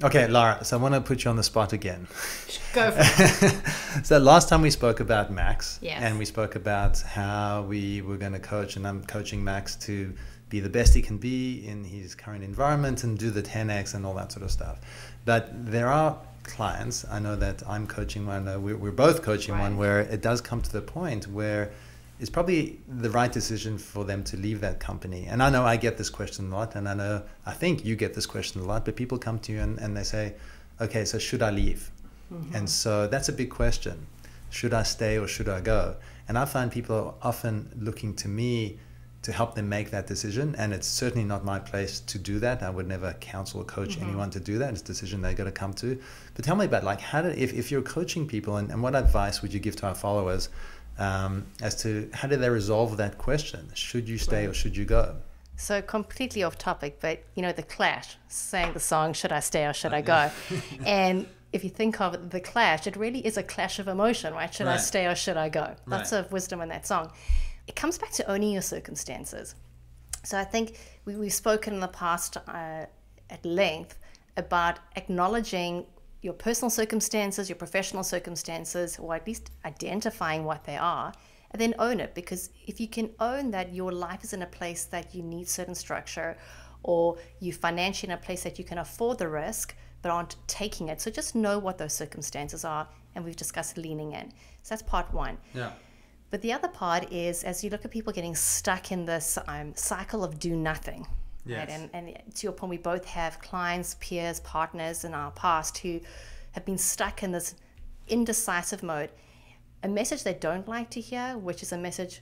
Okay, Lara, so I want to put you on the spot again. Go for it. So last time we spoke about Max, Yes. and we spoke about how we were going to coach, and I'm coaching Max to be the best he can be in his current environment and do the 10x and all that sort of stuff. But there are clients, I know that I'm coaching one, we're both coaching one, where it does come to the point where it's probably the right decision for them to leave that company. And I know I get this question a lot, and I think you get this question a lot, but people come to you and they say, okay, so should I leave? Mm-hmm. And so that's a big question. Should I stay or should I go? And I find people are often looking to me to help them make that decision. And it's certainly not my place to do that. I would never counsel or coach anyone to do that. It's a decision they got to come to. But tell me about, like, if you're coaching people, and what advice would you give to our followers as to how do they resolve that question? Should you stay or should you go? So completely off topic, but you know, The Clash sang the song, should I stay or should I go? And if you think of The Clash, it really is a clash of emotion, right? Should I stay or should I go? Lots of wisdom in that song. It comes back to owning your circumstances. So I think we've spoken in the past at length about acknowledging your personal circumstances, your professional circumstances, or at least identifying what they are, and then own it. Because if you can own that your life is in a place that you need certain structure, or you're financially in a place that you can afford the risk but aren't taking it, so just know what those circumstances are, and we've discussed leaning in. So that's part one. Yeah. But the other part is, as you look at people getting stuck in this cycle of do nothing, yes. Right? And to your point, we both have clients, peers, partners in our past who have been stuck in this indecisive mode. A message they don't like to hear, which is a message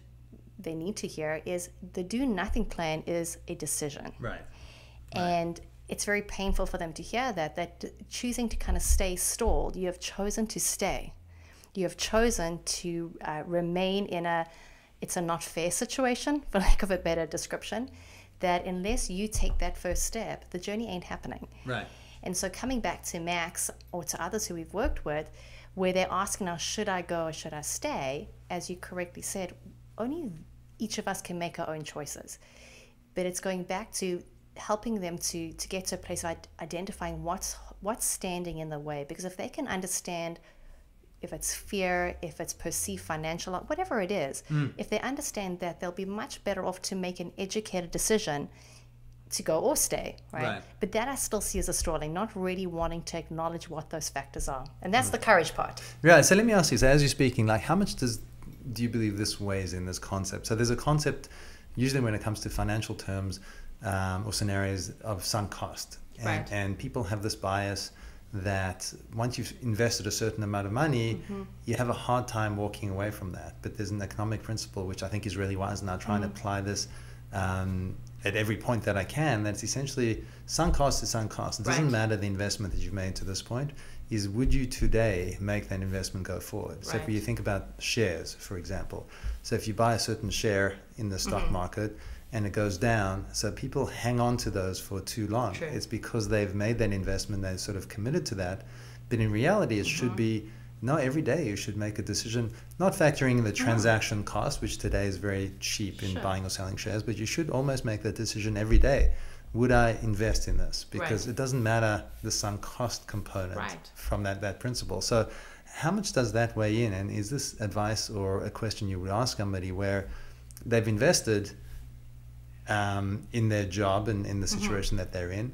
they need to hear, is the do nothing plan is a decision. Right. And it's very painful for them to hear that choosing to kind of stay stalled, you have chosen to stay. You have chosen to remain in it's a not fair situation, for lack of a better description, that unless you take that first step, the journey ain't happening. Right. And so coming back to Max or to others who we've worked with, where they're asking now, should I go or should I stay? As you correctly said, only each of us can make our own choices. But it's going back to helping them to get to a place of identifying what's standing in the way. Because if they can understand, if it's fear, if it's perceived financial, whatever it is, if they understand that, they'll be much better off to make an educated decision to go or stay, right? But that I still see as a stalling, not really wanting to acknowledge what those factors are. And that's the courage part. Yeah, so let me ask you, so as you're speaking, like, how much do you believe this weighs in this concept? So there's a concept, usually when it comes to financial terms or scenarios, of sunk cost. And people have this bias that once you've invested a certain amount of money, you have a hard time walking away from that. But there's an economic principle which I think is really wise, and I try and apply this at every point that I can. That's essentially sunk cost is sunk cost. It doesn't matter the investment that you've made to this point, is would you today make that investment go forward? So if you think about shares, for example, so if you buy a certain share in the stock market and it goes down, so people hang on to those for too long. It's because they've made that investment, they're sort of committed to that. But in reality, it should be, no, every day you should make a decision, not factoring in the transaction cost, which today is very cheap in buying or selling shares, but you should almost make that decision every day. Would I invest in this? Because it doesn't matter the sunk cost component from that principle. So how much does that weigh in? And is this advice or a question you would ask somebody where they've invested in their job and in the situation that they're in,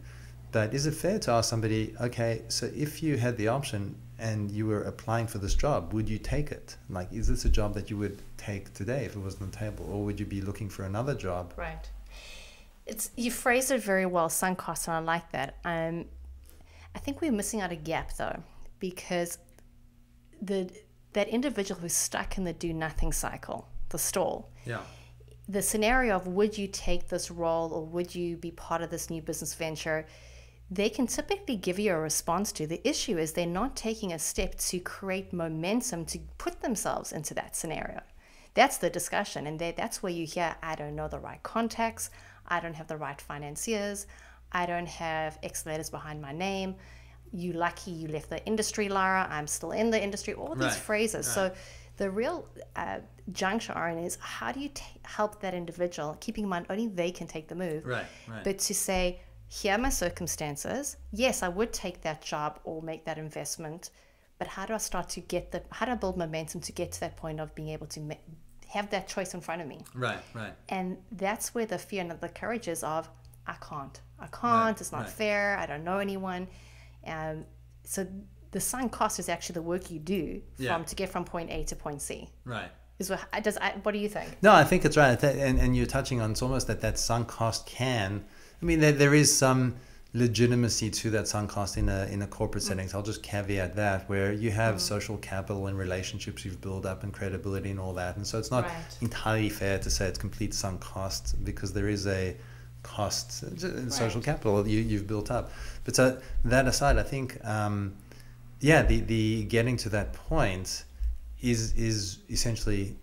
but is it fair to ask somebody, okay, so if you had the option and you were applying for this job, would you take it? Like, is this a job that you would take today if it was on the table, or would you be looking for another job? Right. You phrased it very well, sunk costs, and I like that. I think we're missing out a gap though, because that individual who's stuck in the do nothing cycle, the stall. The scenario of would you take this role or would you be part of this new business venture, they can typically give you a response to. The issue is they're not taking a step to create momentum to put themselves into that scenario. That's the discussion, and that's where you hear, I don't know the right contacts, I don't have the right financiers, I don't have X letters behind my name, you lucky you left the industry, Lara, I'm still in the industry, all these phrases. So the real juncture, Oren, is how do you help that individual, keeping in mind only they can take the move, but to say, here are my circumstances. Yes, I would take that job or make that investment, but how do I start to how do I build momentum to get to that point of being able to have that choice in front of me? Right, right. And that's where the fear and the courage is of, I can't, Right, it's not right. fair, I don't know anyone. So the sunk cost is actually the work you do to get from point A to point C. Right. What do you think? No, I think it's right. And you're touching on, it's almost that sunk cost there is some legitimacy to that sunk cost in a corporate setting. So I'll just caveat that, where you have social capital and relationships you've built up and credibility and all that. And so it's not entirely fair to say it's complete sunk cost, because there is a cost in social capital you've built up. But so that aside, I think, the getting to that point is essentially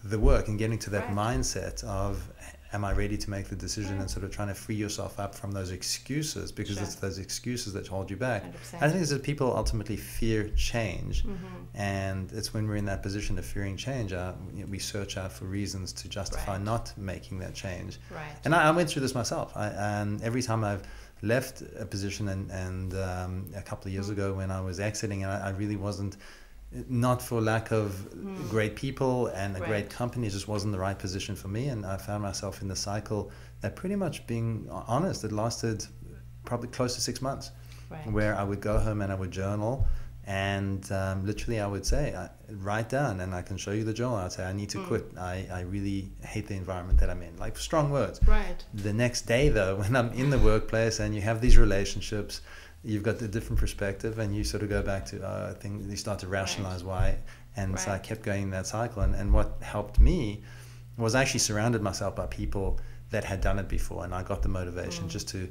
the work, and getting to that mindset of, am I ready to make the decision, and sort of trying to free yourself up from those excuses, because it's those excuses that hold you back. 100%. I think it's that people ultimately fear change, and it's when we're in that position of fearing change, we search out for reasons to justify not making that change. Right. And I went through this myself. Every time I've left a position, and a couple of years ago when I was exiting, and I really wasn't, not for lack of great people and a great company, it just wasn't the right position for me. And I found myself in the cycle that, pretty much being honest, it lasted probably close to 6 months, where I would go home and I would journal, and literally I would say, write down, and I can show you the journal, I'd say, I need to quit. I really hate the environment that I'm in. Like, strong words. Right. The next day, though, when I'm in the workplace and you have these relationships, you've got a different perspective, and you sort of go back to, I think you start to rationalize why. And so I kept going in that cycle. And what helped me was, I actually surrounded myself by people that had done it before, and I got the motivation just to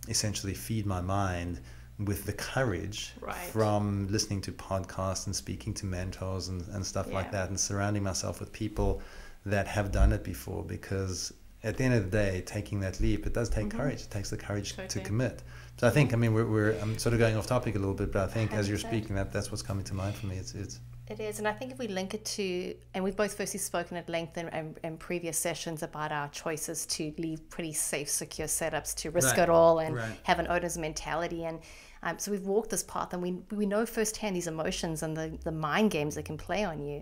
essentially feed my mind with the courage from listening to podcasts and speaking to mentors and stuff like that, and surrounding myself with people that have done it before. Because at the end of the day, taking that leap, it does take courage. It takes the courage to commit. So I think, I'm sort of going off topic a little bit, but I think 100%. As you're speaking, that's what's coming to mind for me. It is, and I think if we link it to, and we've both firstly spoken at length in previous sessions about our choices to leave pretty safe, secure setups, to risk it all and have an owner's mentality. And so we've walked this path, and we know firsthand these emotions and the mind games that can play on you.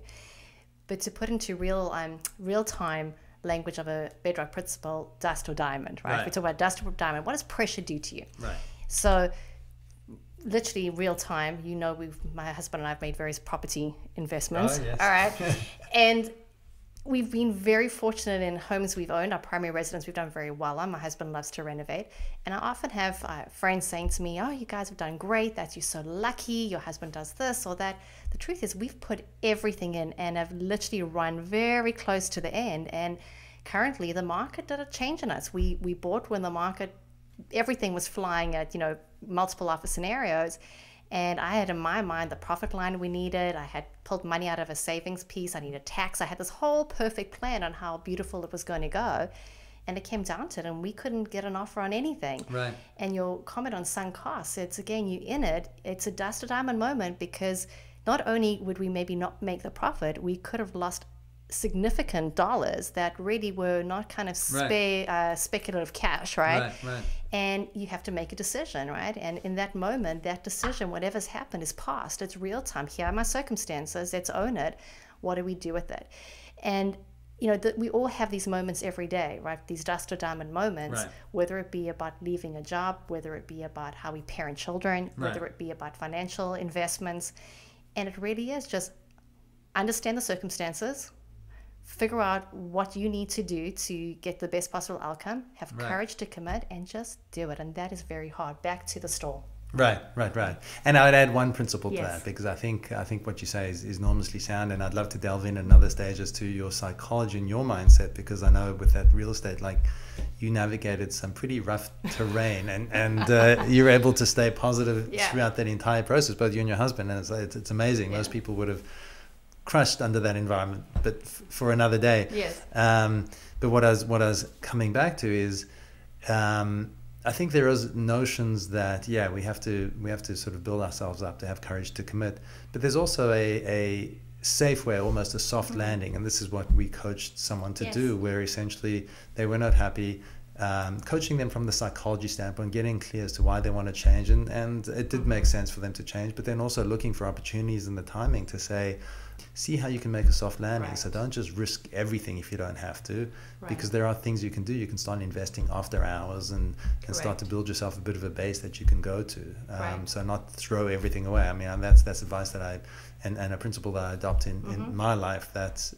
But to put into real-time language of a Bedrock principle, dust or diamond, right? We talk about dust or diamond. What does pressure do to you? Right. So literally real time, my husband and I have made various property investments. Oh, yes. All right. And we've been very fortunate in homes we've owned, our primary residence, we've done very well on. My husband loves to renovate. And I often have friends saying to me, oh, you guys have done great. That you're so lucky. Your husband does this or that. The truth is, we've put everything in and have literally run very close to the end. And currently the market did a change in us. We bought when the market, everything was flying at, multiple offer scenarios. And I had in my mind the profit line we needed. I had pulled money out of a savings piece. I needed tax. I had this whole perfect plan on how beautiful it was going to go. And it came down to it, and we couldn't get an offer on anything. Right. And your comment on sunk costs, it's again, you in it, it's a dust or diamond moment, because not only would we maybe not make the profit, we could have lost significant dollars that really were not kind of speculative cash, right? And you have to make a decision, right? And in that moment, that decision, whatever's happened, is past. It's real time. Here are my circumstances. Let's own it. What do we do with it? And we all have these moments every day, right? These dust or diamond moments, whether it be about leaving a job, whether it be about how we parent children, whether it be about financial investments. And it really is just understand the circumstances, figure out what you need to do to get the best possible outcome, have courage to commit, and just do it. And that is very hard. Back to the store. Right. And I would add one principle to that, because I think what you say is enormously sound, and I'd love to delve in another stage as to your psychology and your mindset, because I know with that real estate, like, you navigated some pretty rough terrain, and you're able to stay positive throughout that entire process, both you and your husband, and it's amazing. Most people would have crushed under that environment, but for another day. But what I was coming back to is, I think there is notions that we have to sort of build ourselves up to have courage to commit, but there's also a safe way, almost a soft landing, and this is what we coached someone to do, where essentially they were not happy. coaching them from the psychology standpoint, getting clear as to why they want to change. And it did make sense for them to change, but then also looking for opportunities in the timing to say, see how you can make a soft landing. Right. So don't just risk everything if you don't have to, Right. because there are things you can do. You can start investing after hours and start to build yourself a bit of a base that you can go to. Right. So not throw everything away. I mean, that's advice that and a principle that I adopt in my life. That's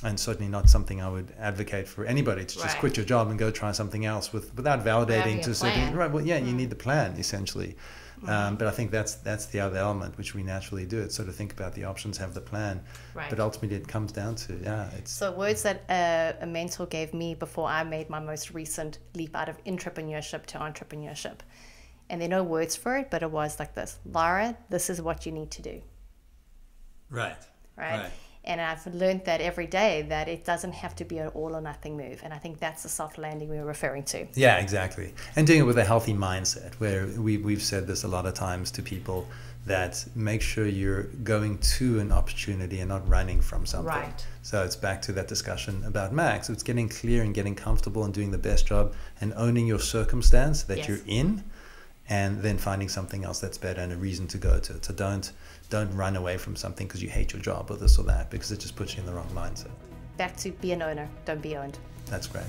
and certainly not something I would advocate for anybody to just quit your job and go try something else without validating to certain. Right. Well, yeah, you need the plan essentially. But I think that's the other element which we naturally do. It's sort of think about the options, have the plan. Right. But ultimately, it comes down to it's. So words that a mentor gave me before I made my most recent leap out of intrapreneurship to entrepreneurship, and there are no words for it, but it was like this: Lara, this is what you need to do. Right. And I've learned that every day, that it doesn't have to be an all or nothing move. And I think that's the soft landing we were referring to. Yeah, exactly. And doing it with a healthy mindset, where we've said this a lot of times to people, that make sure you're going to an opportunity and not running from something. Right. So it's back to that discussion about Max. It's getting clear and getting comfortable and doing the best job and owning your circumstance that you're in, and then finding something else that's better and a reason to go to it. So don't run away from something because you hate your job or this or that, because it just puts you in the wrong mindset. Back to be an owner, don't be owned. That's great.